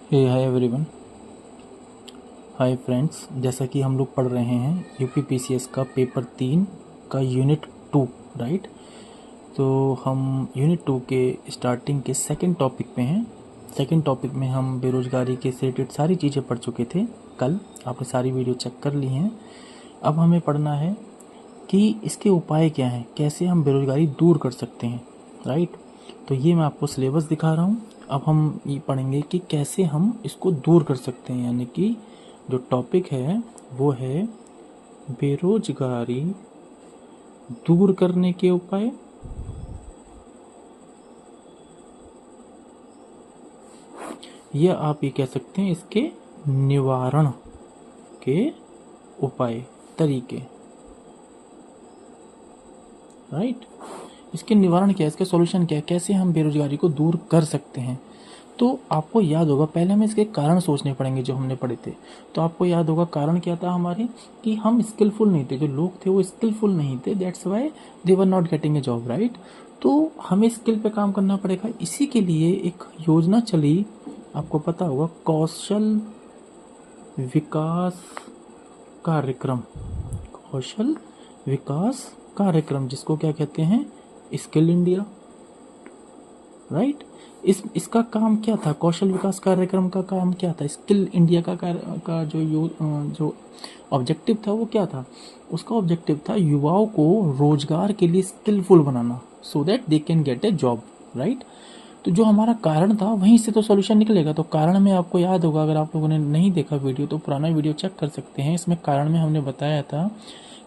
हे hi everyone. Hi friends, जैसा कि हम लोग पढ़ रहे हैं यूपीपीसीएस का पेपर 3 का यूनिट 2, राइट। तो हम यूनिट 2 के स्टार्टिंग के सेकंड टॉपिक पे हैं। सेकंड टॉपिक में हम बेरोजगारी के से रिलेटेड सारी चीज़ें पढ़ चुके थे कल। आपने सारी वीडियो चेक कर ली हैं। अब हमें पढ़ना है कि इसके उपाय क्या हैं, कैसे हम बेरोजगारी दूर कर सकते हैं, राइट। तो ये मैं आपको सिलेबस दिखा रहा हूँ। अब हम ये पढ़ेंगे कि कैसे हम इसको दूर कर सकते हैं, यानी कि जो टॉपिक है वो है बेरोजगारी दूर करने के उपाय, या आप ये कह सकते हैं इसके निवारण के उपाय, तरीके, राइट। इसके निवारण क्या है, इसका सॉल्यूशन क्या है, कैसे हम बेरोजगारी को दूर कर सकते हैं। तो आपको याद होगा, पहले हमें इसके कारण सोचने पड़ेंगे जो हमने पढ़े थे। तो आपको याद होगा कारण क्या था हमारे, कि हम स्किलफुल नहीं थे, जो लोग थे वो स्किलफुल नहीं थे, that's why they were not getting a job, right. तो हमें स्किल पे काम करना पड़ेगा। इसी के लिए एक योजना चली, आपको पता होगा, कौशल विकास कार्यक्रम। कौशल विकास कार्यक्रम, जिसको क्या कहते हैं, स्किल इंडिया, राइट। इसका काम क्या था, कौशल विकास कार्यक्रम का काम क्या था, स्किल इंडिया का जो ऑब्जेक्टिव था वो क्या था। उसका ऑब्जेक्टिव था युवाओं को रोजगार के लिए स्किलफुल बनाना, so that they can get a job, right. तो जो हमारा कारण था वहीं से तो सॉल्यूशन निकलेगा। तो कारण में आपको याद होगा, अगर आप लोगों ने नहीं देखा वीडियो तो पुराना वीडियो चेक कर सकते हैं। इसमें कारण में हमने बताया था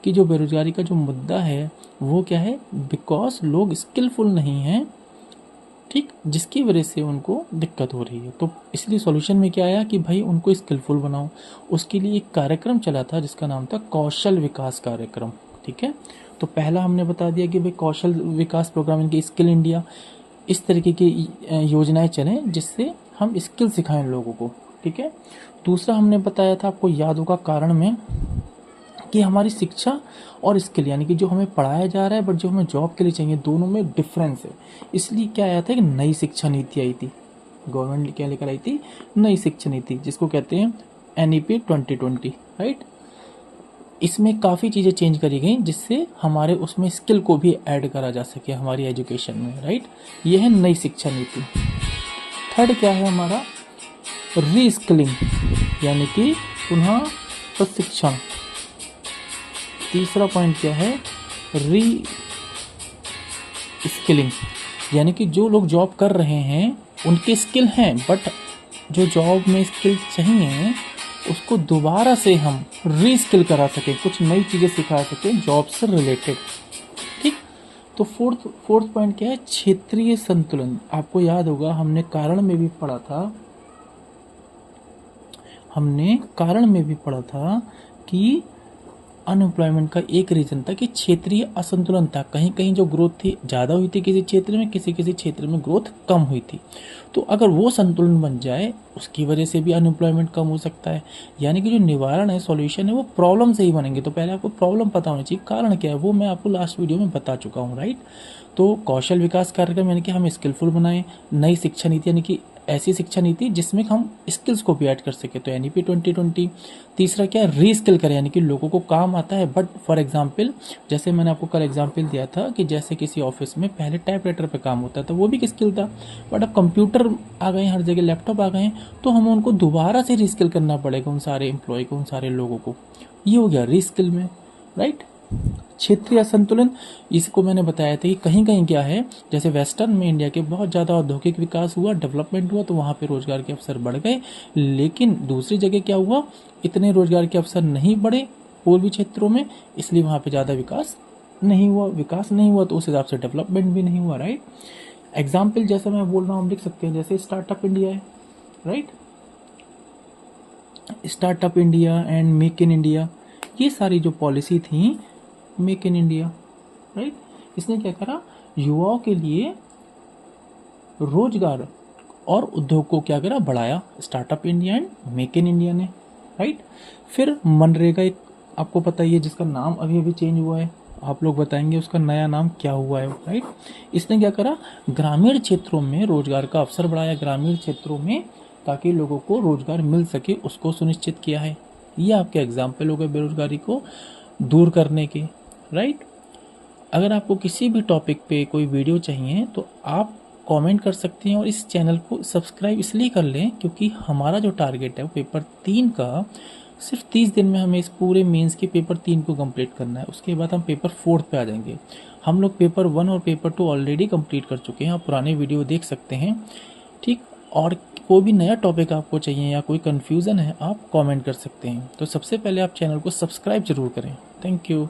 कि जो बेरोजगारी का जो मुद्दा है वो क्या है, बिकॉज लोग स्किलफुल नहीं हैं, ठीक, जिसकी वजह से उनको दिक्कत हो रही है। तो इसलिए सॉल्यूशन में क्या आया कि भाई उनको स्किलफुल बनाओ। उसके लिए एक कार्यक्रम चला था जिसका नाम था कौशल विकास कार्यक्रम, ठीक है। तो पहला हमने बता दिया कि भाई कौशल विकास प्रोग्राम, इनकी स्किल इंडिया, इस तरीके की योजनाएं चलें जिससे हम स्किल सिखाएं लोगों को, ठीक है। दूसरा हमने बताया था, आपको याद होगा, कारण में, कि हमारी शिक्षा और स्किल, यानी कि जो हमें पढ़ाया जा रहा है बट जो हमें जॉब के लिए चाहिए, दोनों में डिफरेंस है। इसलिए क्या आया था कि नई शिक्षा नीति आई थी, गवर्नमेंट ने क्या लेकर आई थी, नई शिक्षा नीति, जिसको कहते हैं NEP 2020, राइट। इसमें काफ़ी चीज़ें चेंज करी गई जिससे हमारे उसमें स्किल को भी ऐड करा जा सके हमारी एजुकेशन में, राइट। ये है नई शिक्षा नीति। थर्ड क्या है हमारा, रीस्किलिंग, यानी कि पुनः प्रशिक्षण। तीसरा पॉइंट क्या है, री स्किलिंग, यानी कि जो लोग जॉब कर रहे हैं उनके स्किल हैं बट जो जॉब में स्किल चाहिए उसको दोबारा से हम री स्किल करा सकें, कुछ नई चीज़ें सिखा सकें जॉब से रिलेटेड, ठीक। तो फोर्थ पॉइंट क्या है, क्षेत्रीय संतुलन। आपको याद होगा हमने कारण में भी पढ़ा था, कि अनएम्प्लॉयमेंट का एक रीजन था कि क्षेत्रीय असंतुलन था। कहीं कहीं जो ग्रोथ थी ज़्यादा हुई थी किसी क्षेत्र में, किसी क्षेत्र में ग्रोथ कम हुई थी। तो अगर वो संतुलन बन जाए उसकी वजह से भी अनएम्प्लॉयमेंट कम हो सकता है। यानी कि जो निवारण है, सॉल्यूशन है, वो प्रॉब्लम से ही बनेंगे। तो पहले आपको प्रॉब्लम पता होनी चाहिए, कारण क्या है वो मैं आपको लास्ट वीडियो में बता चुका हूँ, राइट। तो कौशल विकास कार्यक्रम यानी कि हम स्किलफुल बनाएं, नई शिक्षा नीति यानी कि ऐसी शिक्षा नीति जिसमें हम स्किल्स को भी ऐड कर सके, तो NEP 2020। तीसरा क्या, री स्किल करें, यानी कि लोगों को काम आता है बट फॉर एग्जांपल, जैसे मैंने आपको कल एग्जांपल दिया था कि जैसे किसी ऑफिस में पहले टाइपराइटर पे काम होता था, वो भी एक स्किल था, बट अब कंप्यूटर आ गए, हर जगह लैपटॉप आ गए, तो हम उनको दोबारा से री स्किल करना पड़ेगा, उन सारे एम्प्लॉय को, उन सारे लोगों को। ये हो गया री स्किल में, राइट। क्षेत्रीय असंतुलन, इसको मैंने बताया था कि कहीं कहीं क्या है, जैसे वेस्टर्न में इंडिया के बहुत ज़्यादा औद्योगिक विकास हुआ, डेवलपमेंट हुआ, तो वहाँ पे रोजगार के अवसर बढ़ गए। लेकिन दूसरी जगह क्या हुआ, इतने रोजगार के अवसर नहीं बढ़े पूर्वी क्षेत्रों में, इसलिए वहाँ पे ज़्यादा विकास नहीं हुआ, तो उस हिसाब से डेवलपमेंट भी नहीं हुआ, राइट। एग्जाम्पल जैसे मैं बोल रहा हूँ हम लिख सकते हैं, जैसे स्टार्टअप इंडिया है, right. Startup India and make in India, ये सारी जो पॉलिसी थी, मेक इन इंडिया, राइट, इसने क्या करा, युवाओं के लिए रोजगार और उद्योग को क्या करा, बढ़ाया, startup India and make in India ने, राइट। फिर मनरेगा, एक आपको पता ही है जिसका नाम अभी अभी चेंज हुआ है, आप लोग बताएंगे उसका नया नाम क्या हुआ है, राइट। इसने क्या करा, ग्रामीण क्षेत्रों में रोजगार का अवसर बढ़ाया, ग्रामीण क्षेत्रों में ताकि लोगों को रोजगार मिल सके उसको सुनिश्चित किया है। ये आपके एग्जाम्पल हो गए बेरोजगारी को दूर करने के, राइट। अगर आपको किसी भी टॉपिक पे कोई वीडियो चाहिए तो आप कमेंट कर सकते हैं और इस चैनल को सब्सक्राइब इसलिए कर लें क्योंकि हमारा जो टारगेट है वो पेपर 3 का सिर्फ 30 दिन में हमें इस पूरे मेंस के पेपर 3 को कंप्लीट करना है। उसके बाद हम पेपर 4 पे आ जाएंगे। हम लोग पेपर 1 और पेपर 2 ऑलरेडी कंप्लीट कर चुके हैं, आप पुराने वीडियो देख सकते हैं, ठीक। और कोई भी नया टॉपिक आपको चाहिए या कोई कन्फ्यूज़न है आप कमेंट कर सकते हैं। तो सबसे पहले आप चैनल को सब्सक्राइब जरूर करें। Thank you.